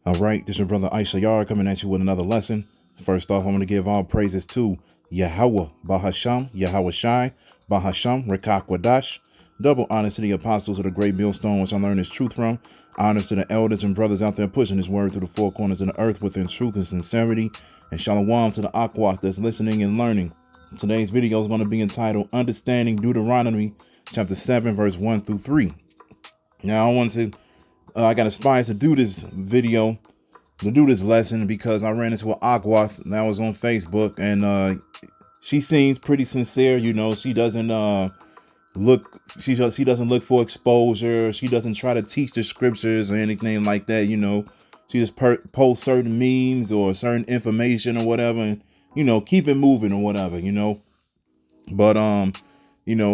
All right, this is your brother Issachar coming at you with another lesson. First off, I'm going to give all praises to Yahweh, Bahasham, Yahweh Shai, Bahasham, Rachaa Kwadash. Double honors to the apostles of the great millstone, which I learned this truth from. Honors to the elders and brothers out there pushing this word through the four corners of the earth within truth and sincerity. And shalom to the Aquas that's listening and learning. Today's video is going to be entitled Understanding Deuteronomy chapter 7, verse 1 through 3. Now, I got inspired to do this video, to do this lesson, because I ran into an aqua that was on Facebook, and she seems pretty sincere. You know, she doesn't she doesn't look for exposure. She doesn't try to teach the scriptures or anything like that. You know, she just posts certain memes or certain information or whatever, and keep it moving or whatever. But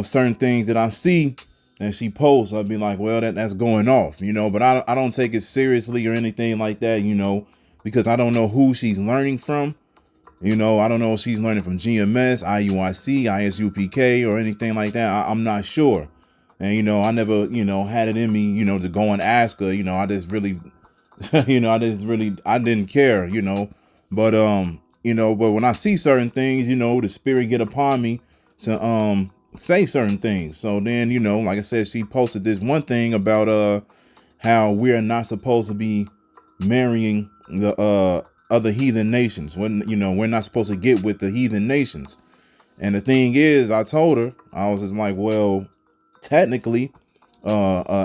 certain things that I see and she posts, I'd be like, well, that's going off, but I don't take it seriously or anything like that, because I don't know who she's learning from. I don't know if she's learning from GMS, IUIC, ISUPK, or anything like that. I'm not sure. And, I never, had it in me, to go and ask her. I just really, I didn't care, but, but when I see certain things, the spirit get upon me to, say certain things. So then, like I said, she posted this one thing about how we are not supposed to be marrying the other heathen nations, when we're not supposed to get with the heathen nations. And the thing is, I told her, I was just like, well, technically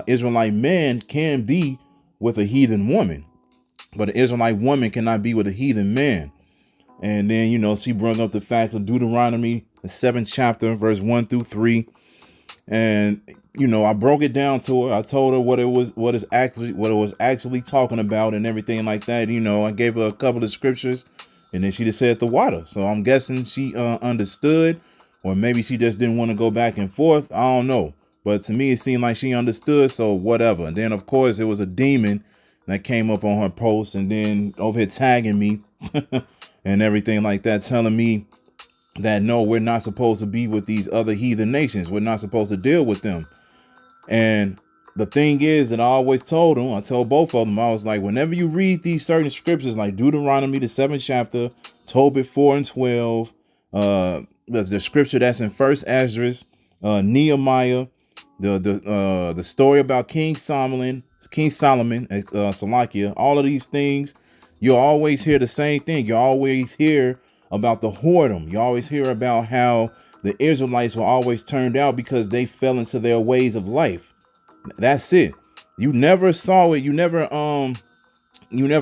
Israelite man can be with a heathen woman, but an Israelite woman cannot be with a heathen man. And then, she brought up the fact of Deuteronomy, the 7th chapter, verse 1 through 3. And, I broke it down to her. I told her what it was actually talking about and everything like that. I gave her a couple of scriptures, and then she just said the water. So I'm guessing she understood, or maybe she just didn't want to go back and forth. I don't know. But to me, it seemed like she understood. So whatever. And then, of course, it was a demon that came up on her post and then over here tagging me and everything like that, telling me that no, we're not supposed to be with these other heathen nations. We're not supposed to deal with them. And the thing is that I always told them, I told both of them, I was like, whenever you read these certain scriptures like Deuteronomy, the 7th chapter, Tobit 4 and 12, the scripture that's in 1st Esdras, Nehemiah, the story about King Solomon, Salakia, all of these things, you'll always hear the same thing. You always hear about the whoredom. You always hear about how the Israelites were always turned out because they fell into their ways of life. That's it. You never saw it. You never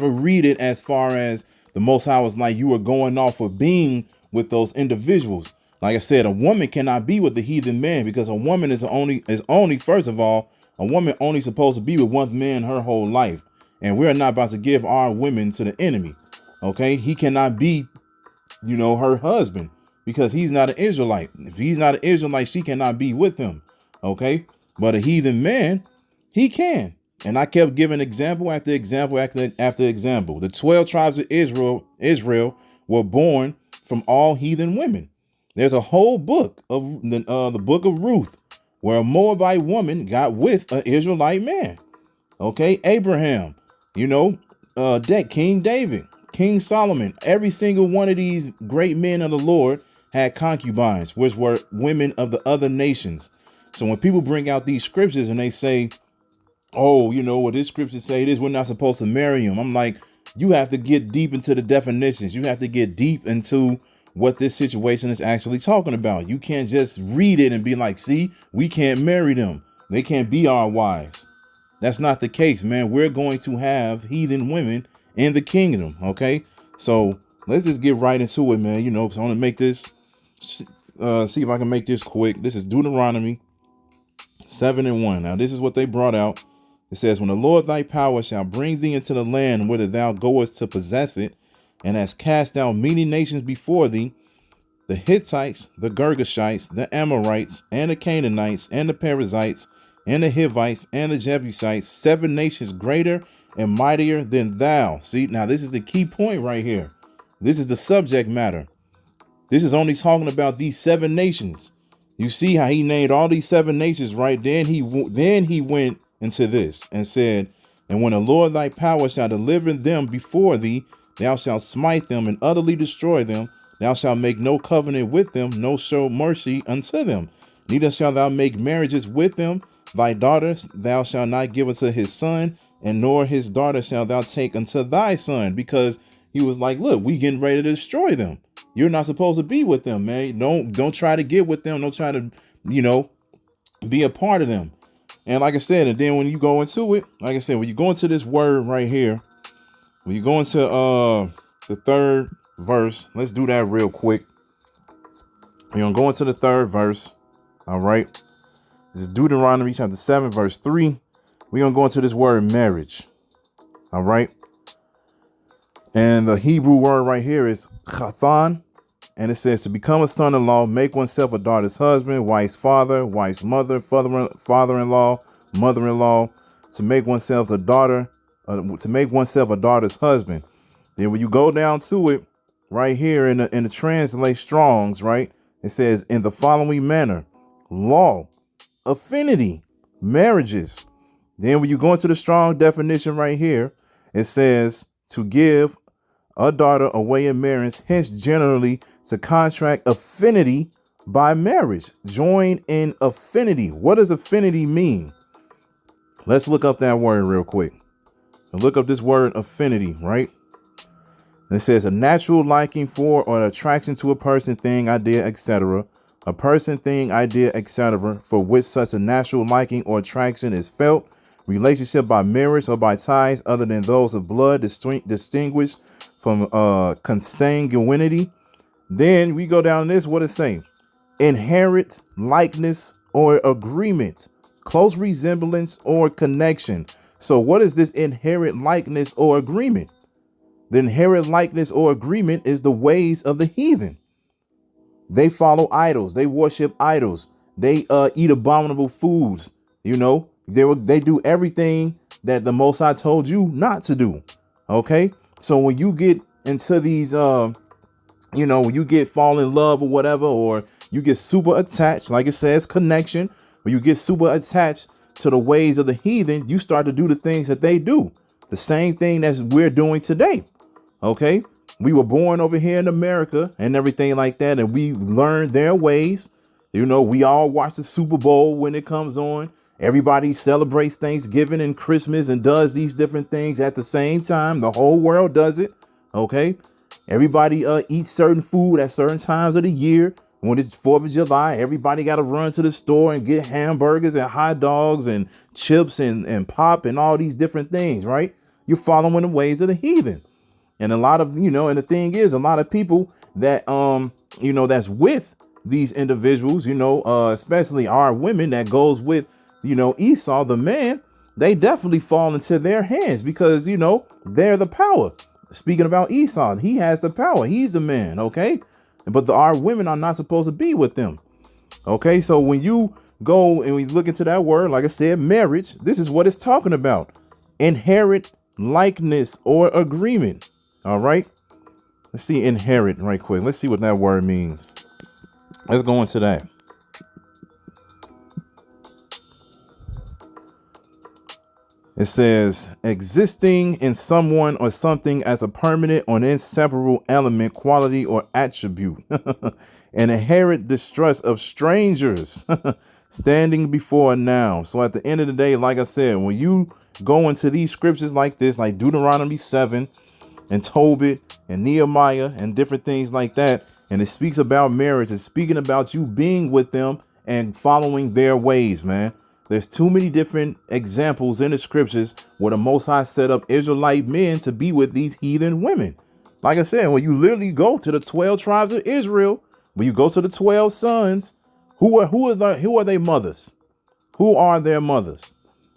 read it as far as the Most High was like, you were going off of being with those individuals. Like I said, a woman cannot be with the heathen man, because a woman is only first of all, a woman only supposed to be with one man her whole life. And we're not about to give our women to the enemy. Okay, he cannot be, her husband, because he's not an Israelite. If he's not an Israelite, she cannot be with him. Okay, but a heathen man, he can. And I kept giving example after example after example. The 12 tribes of Israel were born from all heathen women. There's a whole book of the book of Ruth, where a Moabite woman got with an Israelite man. Okay, Abraham, King David, King Solomon, every single one of these great men of the Lord had concubines, which were women of the other nations. So when people bring out these scriptures and they say, oh, what this scripture say, this, we're not supposed to marry him, I'm like, you have to get deep into the definitions. You have to get deep into what this situation is actually talking about. You can't just read it and be like, see, we can't marry them. They can't be our wives. That's not the case, man. We're going to have heathen women in the kingdom. Okay, so let's just get right into it, man. Because I want to make this, see if I can make this quick. This is Deuteronomy 7 and 1. Now, this is what they brought out. It says, when the Lord thy power shall bring thee into the land whither thou goest to possess it, and has cast out many nations before thee, the Hittites, the Girgashites, the Amorites, and the Canaanites, and the Perizzites, and the Hivites, and the Jebusites, 7 nations greater and mightier than thou. See, now this is the key point right here. This is the subject matter. This is only talking about these 7 nations. You see how he named all these 7 nations, right? Then he went into this and said, And when the Lord thy power shall deliver them before thee, thou shalt smite them and utterly destroy them. Thou shalt make no covenant with them, no show mercy unto them. Neither shalt thou make marriages with them. Thy daughters thou shalt not give unto his son, and nor his daughter shalt thou take unto thy son. Because he was like, look, we getting ready to destroy them. You're not supposed to be with them, man. Don't try to get with them. Don't try to, be a part of them. And like I said, and then when you go into it, like I said, when you go into this word right here, when you go into the third verse, let's do that real quick. We're going to go into the third verse. All right. This is Deuteronomy chapter 7, verse 3. We're going to go into this word marriage. All right. And the Hebrew word right here is chathan. And it says to become a son-in-law, make oneself a daughter's husband, wife's father, wife's mother, father-in-law, mother-in-law, to make oneself a daughter's husband. Then when you go down to it right here in the translate Strong's, right, it says in the following manner: law, affinity, marriages. Then when you go into the Strong definition right here, it says to give a daughter away in marriage, hence generally to contract affinity by marriage. Join in affinity. What does affinity mean? Let's look up that word real quick. And look up this word affinity, right? And it says a natural liking for or attraction to a person, thing, idea, etc. A person, thing, idea, etc. for which such a natural liking or attraction is felt. Relationship by marriage or by ties other than those of blood, distinguished from consanguinity. Then we go down this, what it say? Inherent likeness or agreement, close resemblance or connection. So what is this inherent likeness or agreement? The inherent likeness or agreement is the ways of the heathen. They follow idols. They worship idols. They eat abominable foods. They do everything that the Most High told you not to do. Okay. So when you get into these, when you get fall in love or whatever, or you get super attached, like it says, connection, when you get super attached to the ways of the heathen, you start to do the things that they do. The same thing that we're doing today. OK, we were born over here in America and everything like that. And we learned their ways. We all watch the Super Bowl when it comes on. Everybody celebrates Thanksgiving and Christmas and does these different things at the same time. The whole world does it. OK, everybody eats certain food at certain times of the year. When it's 4th of July, everybody got to run to the store and get hamburgers and hot dogs and chips and pop and all these different things. Right. You're following the ways of the heathen. And a lot of, and the thing is, a lot of people that, that's with these individuals, especially our women that goes with, Esau, the man, they definitely fall into their hands because, they're the power. Speaking about Esau, he has the power. He's the man. OK, but our women are not supposed to be with them. OK, so when you go and we look into that word, like I said, marriage, this is what it's talking about. Inherent likeness or agreement. All right. Let's see inherit right quick. Let's see what that word means. Let's go into that. It says existing in someone or something as a permanent or an inseparable element, quality, or attribute. An inherent distrust of strangers standing before a noun. So at the end of the day, like I said, when you go into these scriptures like this, like Deuteronomy 7 and Tobit and Nehemiah and different things like that, and it speaks about marriage, it's speaking about you being with them and following their ways, man. There's too many different examples in the scriptures where the Most High set up Israelite men to be with these heathen women. Like I said, when you literally go to the 12 tribes of Israel, when you go to the 12 sons, who are their mothers? Who are their mothers?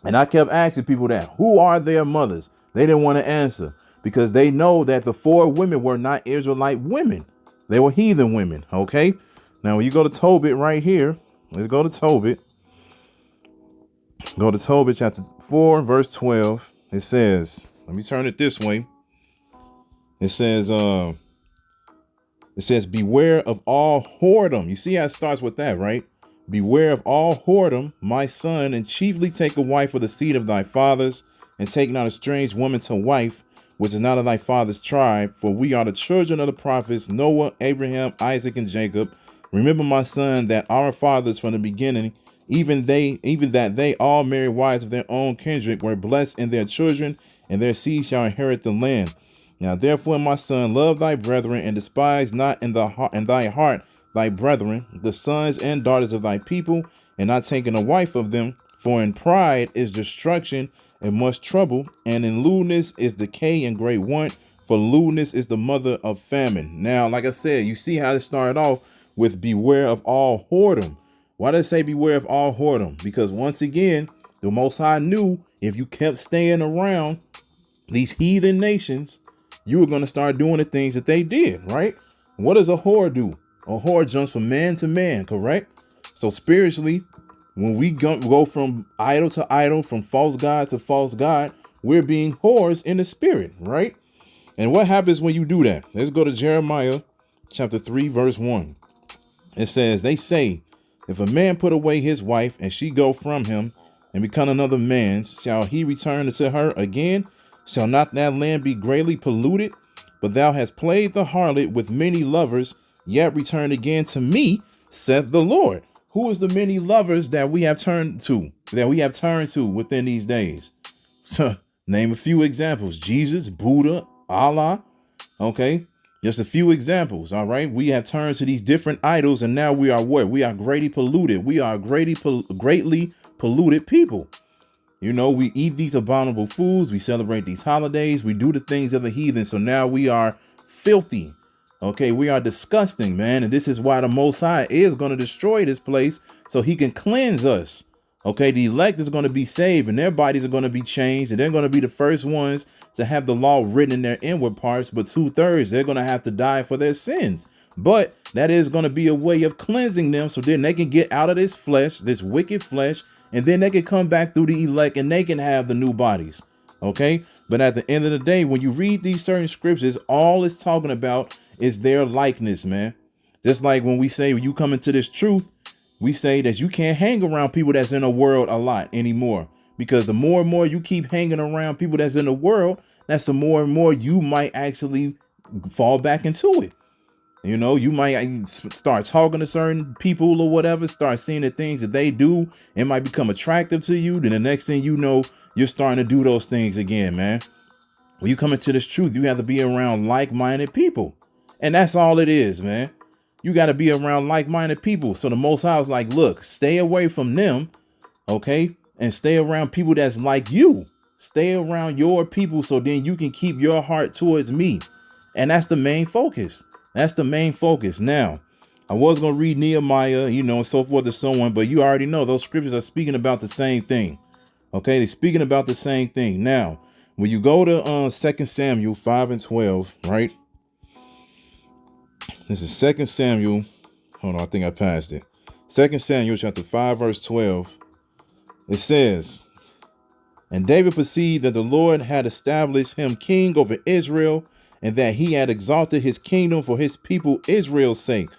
And I kept asking people that, who are their mothers? They didn't want to answer because they know that the 4 women were not Israelite women. They were heathen women. OK, now when you go to Tobit right here, let's go to Tobit. Go to Tobit chapter 4, verse 12. It says, let me turn it this way. It says, beware of all whoredom. You see how it starts with that, right? Beware of all whoredom, my son, and chiefly take a wife for the seed of thy fathers and take not a strange woman to wife, which is not of thy father's tribe, for we are the children of the prophets Noah, Abraham, Isaac, and Jacob. Remember, my son, that our fathers from the beginning, even that they all married wives of their own kindred, were blessed in their children, and their seed shall inherit the land. Now therefore, my son, love thy brethren, and despise not in thy heart thy brethren, the sons and daughters of thy people, and not taking a wife of them. For in pride is destruction and much trouble, and in lewdness is decay and great want, for lewdness is the mother of famine. Now, like I said, you see how it started off with beware of all whoredom. Why does it say beware of all whoredom? Because once again, the Most High knew if you kept staying around these heathen nations, you were going to start doing the things that they did, right? What does a whore do? A whore jumps from man to man, correct? So spiritually, when we go from idol to idol, from false god to false god, we're being whores in the spirit, right? And what happens when you do that? Let's go to Jeremiah chapter 3, verse 1. It says, they say, if a man put away his wife and she go from him and become another man's, shall he return to her again? Shall not that land be greatly polluted? But thou hast played the harlot with many lovers, yet return again to me, saith the Lord. Who is the many lovers that we have turned to, within these days? Name a few examples. Jesus, Buddha, Allah. Okay, just a few examples. All right, we have turned to these different idols, and now we are what? We are greatly polluted. We are greatly polluted people. You know, we eat these abominable foods. We celebrate these holidays. We do the things of the heathen. So now we are filthy. Okay, we are disgusting, man. And this is why the Most High is going to destroy this place so he can cleanse us. Okay, the elect is going to be saved and their bodies are going to be changed. And they're going to be the first ones to have the law written in their inward parts. But 2/3, they're going to have to die for their sins. But that is going to be a way of cleansing them so then they can get out of this flesh, this wicked flesh. And then they can come back through the elect and they can have the new bodies. OK, but at the end of the day, when you read these certain scriptures, all it's talking about is their likeness, man. Just like when we say when you come into this truth, we say that you can't hang around people that's in the world a lot anymore, because the more and more you keep hanging around people that's in the world, that's the more and more you might actually fall back into it. You know, you might start talking to certain people or whatever, start seeing the things that they do. It might become attractive to you. Then the next thing you know, you're starting to do those things again, man. When you come into this truth, you have to be around like-minded people. And that's all it is, man. You got to be around like-minded people. So the Most High was like, look, stay away from them. OK, and stay around people that's like you. Stay around your people so then you can keep your heart towards me. And that's the main focus. That's the main focus. Now, I was going to read Nehemiah, you know, and so forth and so on. But you already know those scriptures are speaking about the same thing. OK, they're speaking about the same thing. Now, when you go to 2 Samuel 5 and 12, right? This is 2 Samuel. Hold on, I think I passed it. 2 Samuel chapter 5, verse 12. It says, and David perceived that the Lord had established him king over Israel, and that he had exalted his kingdom for his people Israel's sake.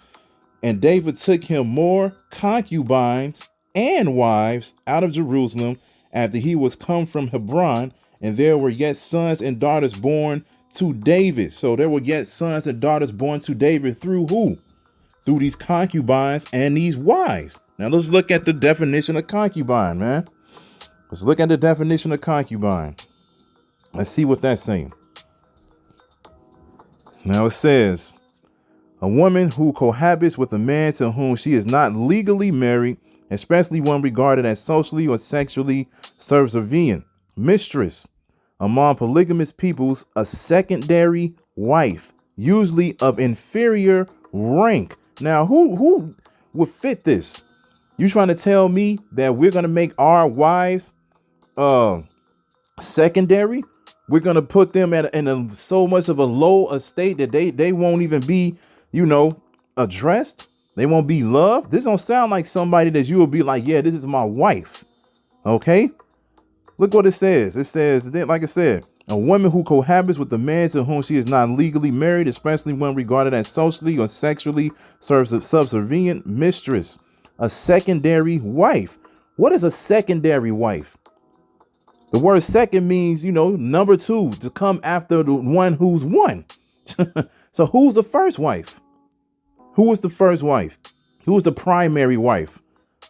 And David took him more concubines and wives out of Jerusalem after he was come from Hebron, and there were yet sons and daughters born to David. So there were yet sons and daughters born to David through who? Through these concubines and these wives. Now let's look at the definition of concubine, man. Let's look at the definition of concubine. Let's see what that's saying. Now it says, a woman who cohabits with a man to whom she is not legally married, especially one regarded as socially or sexually subservient. Mistress. Among polygamous peoples, a secondary wife, usually of inferior rank. Now, who would fit this? You trying to tell me that we're going to make our wives secondary? We're going to put them in so much of a low estate that they won't even be, you know, addressed. They won't be loved. This don't sound like somebody that you will be like, yeah, this is my wife. OK, look what it says. It says, like I said, a woman who cohabits with a man to whom she is not legally married, especially when regarded as socially or sexually subservient. Mistress. A secondary wife. What is a secondary wife? The word second means, number two, to come after the one who's one. So who's the first wife? Who was the first wife? Who was the primary wife?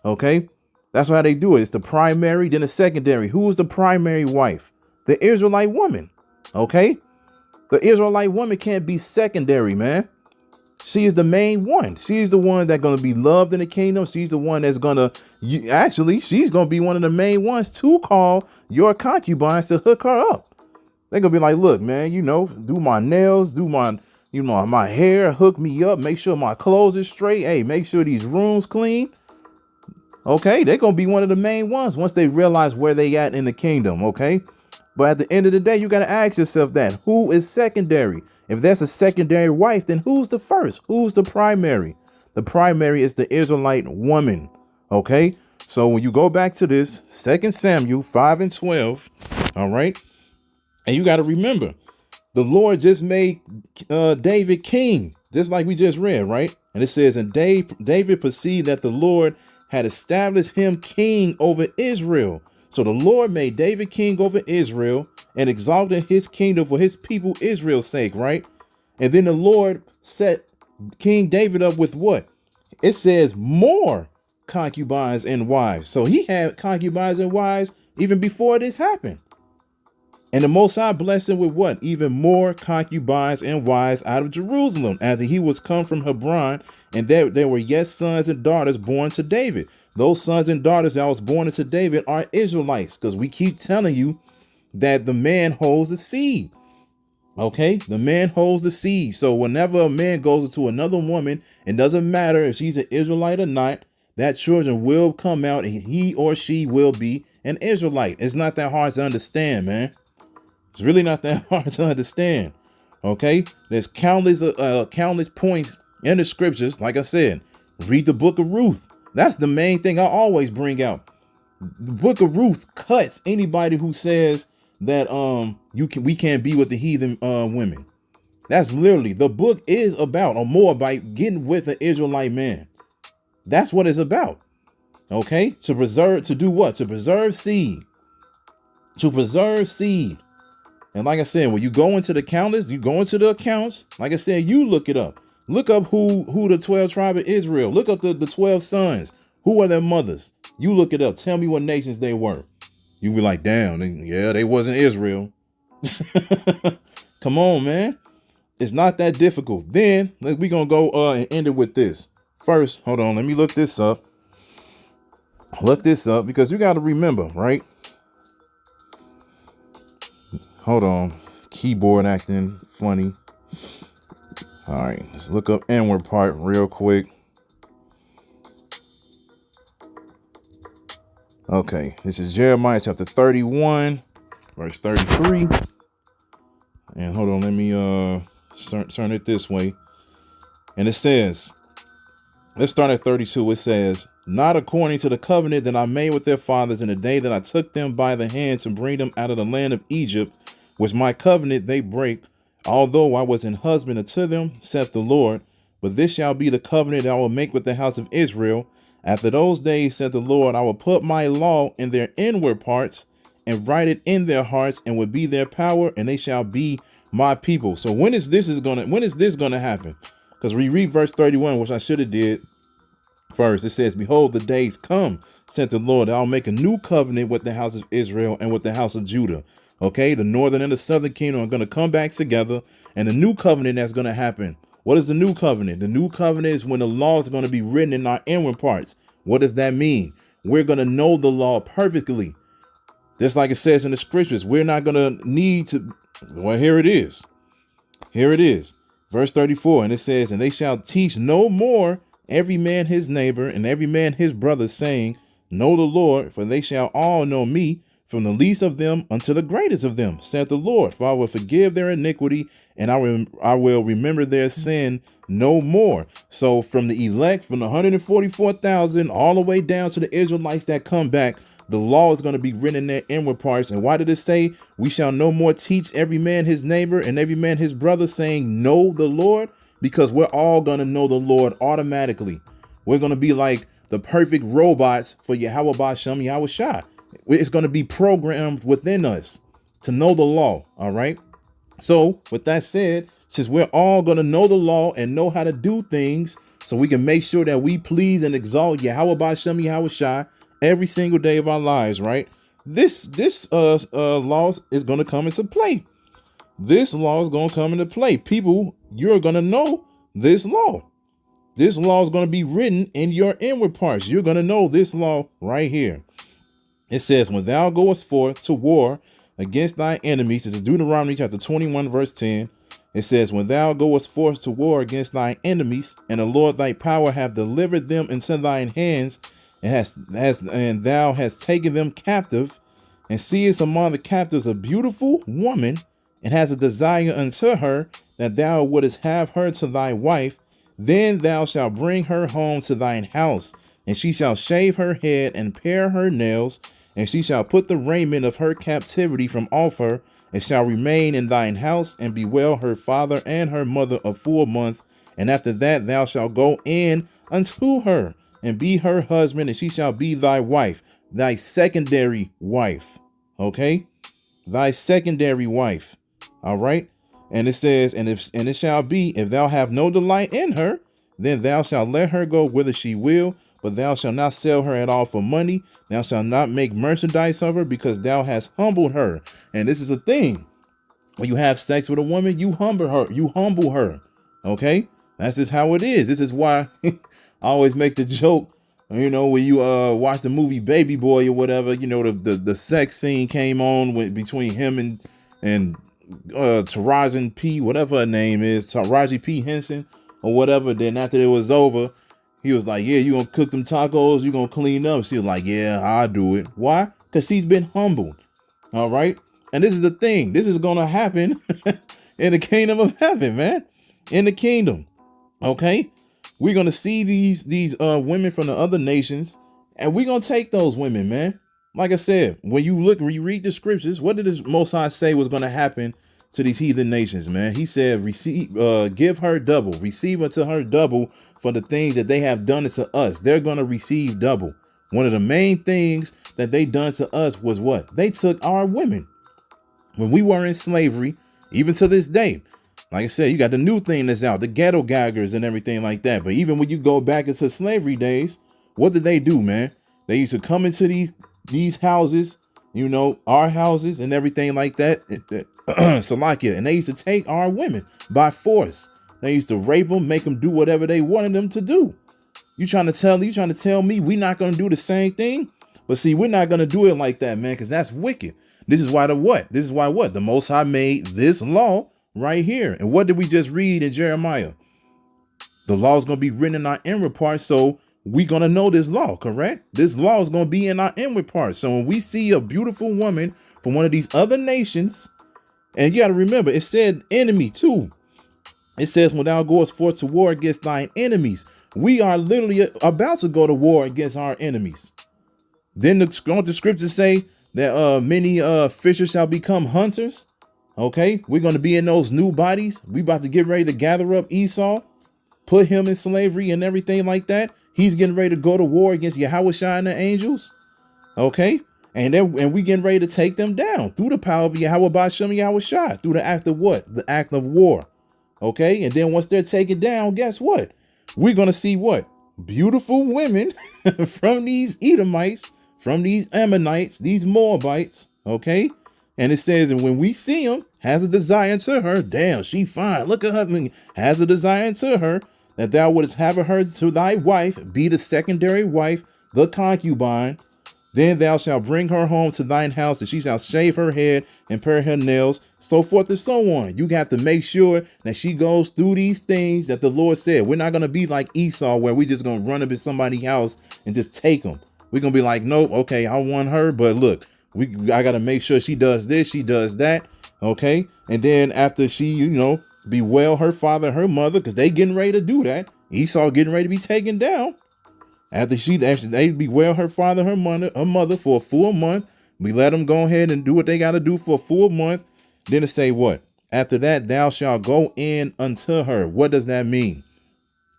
Okay. That's how they do it. It's the primary, then the secondary. Who was the primary wife? The Israelite woman. Okay. The Israelite woman can't be secondary, man. She is the main one. She's the one that's going to be loved in the kingdom. She's the one that's going to, she's going to be one of the main ones to call your concubines to hook her up. They're going to be like, look, man, do my nails, do my, my hair, hook me up, make sure my clothes are straight. Hey, make sure these rooms clean. Okay, they're going to be one of the main ones once they realize where they at in the kingdom. Okay. But at the end of the day, you got to ask yourself that who is secondary? If that's a secondary wife, then who's the first? Who's the primary? The primary is the Israelite woman. OK, so when you go back to this 2 Samuel 5:12. All right. And you got to remember, the Lord just made David king, just like we just read. Right. And it says, and David perceived that the Lord had established him king over Israel. So the Lord made David king over Israel and exalted his kingdom for his people Israel's sake, right? And then the Lord set King David up with what? It says more concubines and wives. So he had concubines and wives even before this happened. And the Most High blessed him with what? Even more concubines and wives out of Jerusalem, as he was come from Hebron, and there were yet sons and daughters born to David. Those sons and daughters that was born to David are Israelites, because we keep telling you that the man holds the seed. Okay, the man holds the seed. So whenever a man goes into another woman, it doesn't matter if she's an Israelite or not, that children will come out and he or she will be an Israelite. It's not that hard to understand, man. It's really not that hard to understand. Okay, there's countless points in the scriptures. Like I said, read the book of Ruth. That's the main thing I always bring out. The book of Ruth cuts anybody who says that we can't be with the heathen women. That's literally, the book is about a Moabite getting with an Israelite man. That's what it's about. Okay, to do what? To preserve seed. To preserve seed. And like I said, when you go into the accounts, like I said, you look it up. Look up who the 12 tribe of Israel. Look up the 12 sons. Who are their mothers? You look it up. Tell me what nations they were. You be like, damn, they wasn't Israel. Come on, man. It's not that difficult. Then we're going to go and end it with this. First, hold on. Let me look this up. Because you got to remember, right? Hold on. Keyboard acting funny. All right. Let's look up inward part real quick. Okay. This is Jeremiah chapter 31, verse 33. And hold on. Let me turn it this way. And it says, let's start at 32. It says, not according to the covenant that I made with their fathers in the day that I took them by the hand to bring them out of the land of Egypt, which my covenant they break, although I was an husband unto them, saith the Lord. But this shall be the covenant that I will make with the house of Israel. After those days, saith the Lord, I will put my law in their inward parts and write it in their hearts, and will be their power, and they shall be my people. So when is this gonna happen? Because we read verse 31, which I should have did first. It says, behold, the days come, said the Lord, I'll make a new covenant with the house of Israel and with the house of Judah. Okay, the northern and the southern kingdom are going to come back together, and the new covenant that's going to happen. What is the new covenant? The new covenant is when the laws are going to be written in our inward parts. What does that mean? We're going to know the law perfectly. Just like it says in the scriptures, we're not going to need to. Well, here it is. Verse 34. And it says, and they shall teach no more every man his neighbor and every man his brother, saying, know the Lord, for they shall all know me, from the least of them unto the greatest of them, saith the Lord. For I will forgive their iniquity, and I will remember their sin no more. So from the elect, from the 144,000 all the way down to the Israelites that come back, the law is going to be written in their inward parts. And why did it say, we shall no more teach every man his neighbor and every man his brother, saying, know the Lord? Because we're all going to know the Lord automatically. We're going to be like the perfect robots for Yahweh Ba'Shem Yahweh Shai. It's going to be programmed within us to know the law. All right. So with that said, since we're all going to know the law and know how to do things so we can make sure that we please and exalt Yahweh Ba'Shem Yahweh Shai every single day of our lives, right? This law is going to come into play. This law is going to come into play. People, you're going to know this law. This law is going to be written in your inward parts. You're going to know this law right here. It says, when thou goest forth to war against thy enemies, this is Deuteronomy chapter 21, verse 10. It says, when thou goest forth to war against thy enemies, and the Lord thy power have delivered them into thine hands, and thou hast taken them captive, and seest among the captives a beautiful woman, and has a desire unto her, that thou wouldest have her to thy wife, then thou shalt bring her home to thine house, and she shall shave her head and pare her nails, and she shall put the raiment of her captivity from off her, and shall remain in thine house, and bewail her father and her mother a full month. And after that thou shalt go in unto her, and be her husband, and she shall be thy wife, thy secondary wife. Okay? Thy secondary wife. All right? And it says, and it shall be, if thou have no delight in her, then thou shalt let her go whither she will, but thou shalt not sell her at all for money. Thou shalt not make merchandise of her, because thou hast humbled her. And this is a thing. When you have sex with a woman, you humble her. You humble her. Okay? That's just how it is. This is why I always make the joke, you know, when you watch the movie Baby Boy or whatever, you know, the sex scene came on between him and Taraji P, whatever her name is, Taraji P Henson or whatever. Then after it was over, he was like, yeah, you gonna cook them tacos, you gonna clean up. She was like, yeah, I'll do it. Why? Because she's been humbled. All right. And this is the thing. This is gonna happen in the kingdom of heaven, man. In the kingdom. Okay. We're gonna see these women from the other nations, and we're gonna take those women, man. Like I said, when you read the scriptures, what did this Most High say was gonna happen to these heathen nations, man? He said, give her double, receive unto her double for the things that they have done unto us. They're gonna receive double. One of the main things that they done to us was what? They took our women. When we were in slavery, even to this day, like I said, you got the new thing that's out, the ghetto gaggers and everything like that. But even when you go back into slavery days, what did they do, man? They used to come into these houses, you know, our houses and everything like that. Salakia, and they used to take our women by force. They used to rape them, make them do whatever they wanted them to do. You trying to tell me we're not going to do the same thing? But see, we're not going to do it like that, man, because that's wicked. This is why the Most High made this law right here. And what did we just read in Jeremiah? The law is going to be written in our inward parts, so we're going to know this law, correct? This law is going to be in our inward parts. So when we see a beautiful woman from one of these other nations, and you got to remember, it said enemy too. It says, when thou goest forth to war against thine enemies, we are literally about to go to war against our enemies. Then the scriptures say that many fishers shall become hunters. Okay, we're going to be in those new bodies. We about to get ready to gather up Esau, put him in slavery and everything like that. He's getting ready to go to war against Yahweh Shai and the angels. Okay, and we getting ready to take them down through the power of Yahweh Ba'Shem Yahweh Shai, through the act of what? The act of war. Okay, and then once they're taken down, guess what? We're going to see what? Beautiful women from these Edomites, from these Ammonites, these Moabites. Okay. And it says, and when we see them, has a desire to her. Damn, she fine. Look at her. Has a desire to her, that thou wouldst have her to thy wife, be the secondary wife, the concubine. Then thou shalt bring her home to thine house, and she shall shave her head and pare her nails, so forth and so on. You have to make sure that she goes through these things that the Lord said. We're not going to be like Esau, where we just going to run up in somebody's house and just take them. We're going to be like, nope, okay, I want her, but look, I got to make sure she does this, she does that, okay? And then after she, you know, bewail her father and her mother, because they getting ready to do that. Esau getting ready to be taken down. After they bewail her father, her mother for a full month, we let them go ahead and do what they got to do for a full month. Then it say what? After that, thou shalt go in unto her. What does that mean?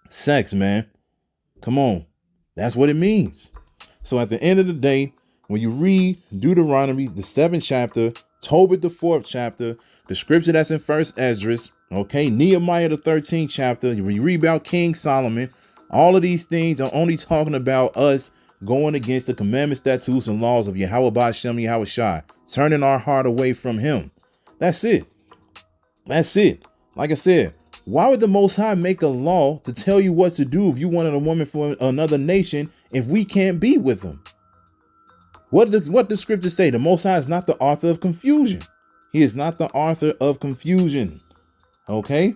Sex, man. Come on. That's what it means. So at the end of the day, When you read Deuteronomy, the 7th chapter, Tobit, the 4th chapter, the scripture that's in 1st Esdras, okay, Nehemiah, the 13th chapter, when you read about King Solomon, all of these things are only talking about us going against the commandments, statutes, and laws of Yahweh Ba'Shem, Yahweh Shai, turning our heart away from him. That's it. That's it. Like I said, why would the Most High make a law to tell you what to do if you wanted a woman from another nation if we can't be with them? What the scriptures say? The Most High is not the author of confusion. He is not the author of confusion. Okay?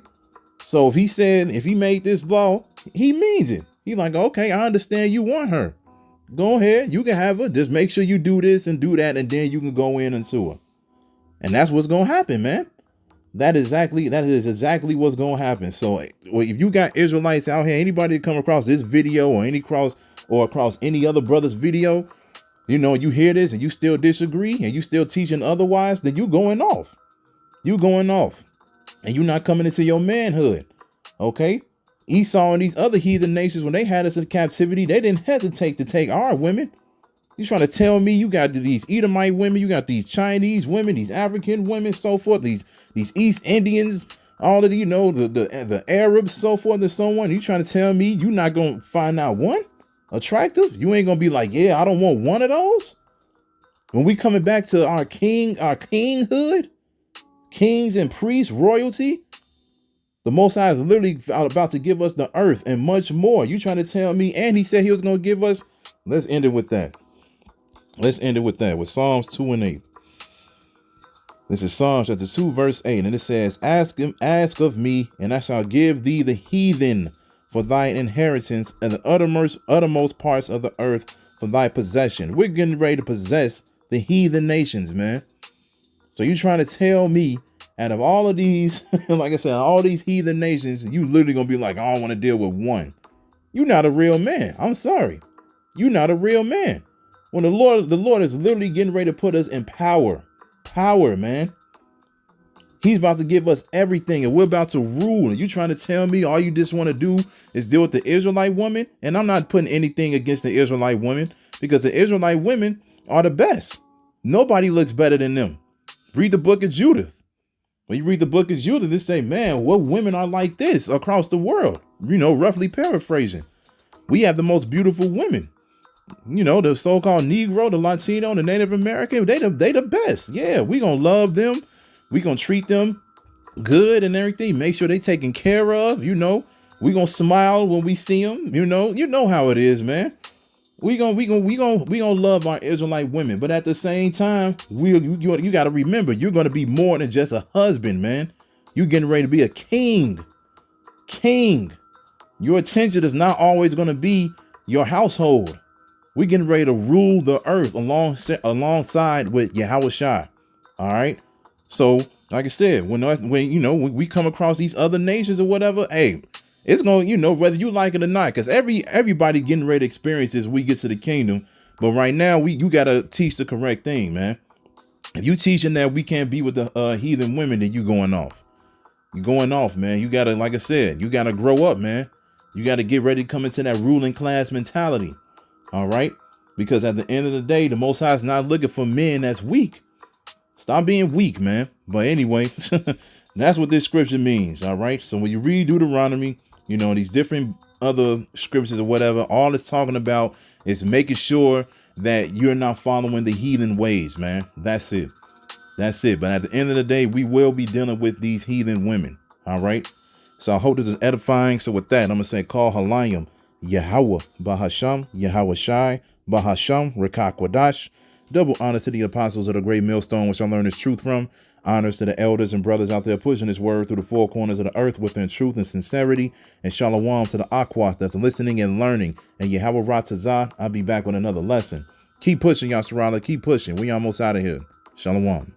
So if he made this law, he means it. He like, okay, I understand you want her. Go ahead, you can have her. Just make sure you do this and do that, and then you can go in into her. And that's what's gonna happen, man. That is exactly what's gonna happen. So if you got Israelites out here, anybody that come across this video or across any other brother's video, you hear this and you still disagree and you still teaching otherwise, then you going off. You going off. And you're not coming into your manhood. Okay? Esau and these other heathen nations, when they had us in captivity, they didn't hesitate to take our women. You trying to tell me you got these Edomite women, you got these Chinese women, these African women, so forth, these East Indians, all of the Arabs, so forth and so on. You trying to tell me you not gonna find out one attractive? You ain't gonna be like, yeah, I don't want one of those. When we coming back to our kinghood, kings and priests, royalty, the Most High is literally about to give us the earth and much more. You trying to tell me? And he said he was going to give us. Let's end it with that. With Psalms 2 and 8. This is Psalms chapter 2, verse 8. And it says, ask of me, and I shall give thee the heathen for thine inheritance, and the uttermost parts of the earth for thy possession. We're getting ready to possess the heathen nations, man. So you trying to tell me, out of all of these, like I said, all these heathen nations, you literally gonna be like, I don't want to deal with one. You're not a real man. I'm sorry. You're not a real man. When the Lord is literally getting ready to put us in power, man. He's about to give us everything, and we're about to rule. And you trying to tell me all you just want to do is deal with the Israelite woman? And I'm not putting anything against the Israelite women, because the Israelite women are the best. Nobody looks better than them. Read the book of Judith. When you read the book of Judith, they say, man, what women are like this across the world? Roughly paraphrasing. We have the most beautiful women. The so-called Negro, the Latino, the Native American, they the best. Yeah, we gonna love them. We gonna treat them good and everything. Make sure they taken care of. We gonna smile when we see them. You know how it is, man. We gonna love our Israelite women, but at the same time, you got to remember, you're gonna be more than just a husband, man. You getting ready to be a king. Your attention is not always gonna be your household. We're getting ready to rule the earth alongside with Yahweh Shai. All right. So, like I said, when we come across these other nations or whatever, hey, it's going, whether you like it or not, because everybody getting ready to experience this, we get to the kingdom. But right now, you got to teach the correct thing, man. If you teaching that we can't be with the heathen women, then you going off. You're going off, man. You got to, like I said, you got to grow up, man. You got to get ready to come into that ruling class mentality. All right. Because at the end of the day, the Most High is not looking for men that's weak. Stop being weak, man. But anyway, that's what this scripture means. All right. So when you read Deuteronomy, these different other scriptures or whatever, all it's talking about is making sure that you're not following the heathen ways, man. That's it. But at the end of the day, we will be dealing with these heathen women. All right. So I hope this is edifying. So with that, I'm going to say, call Halayim, Yahweh, Bahasham, Yahweh Shai, Bahasham, Richaa Quadash. Double honors to the apostles of the great millstone, which I learned this truth from. Honors to the elders and brothers out there pushing this word through the four corners of the earth within truth and sincerity. And shalom to the Aquas that's listening and learning. And Yahweh Ratazah, I'll be back with another lesson. Keep pushing, Yasserala. Keep pushing. We almost out of here. Shalom.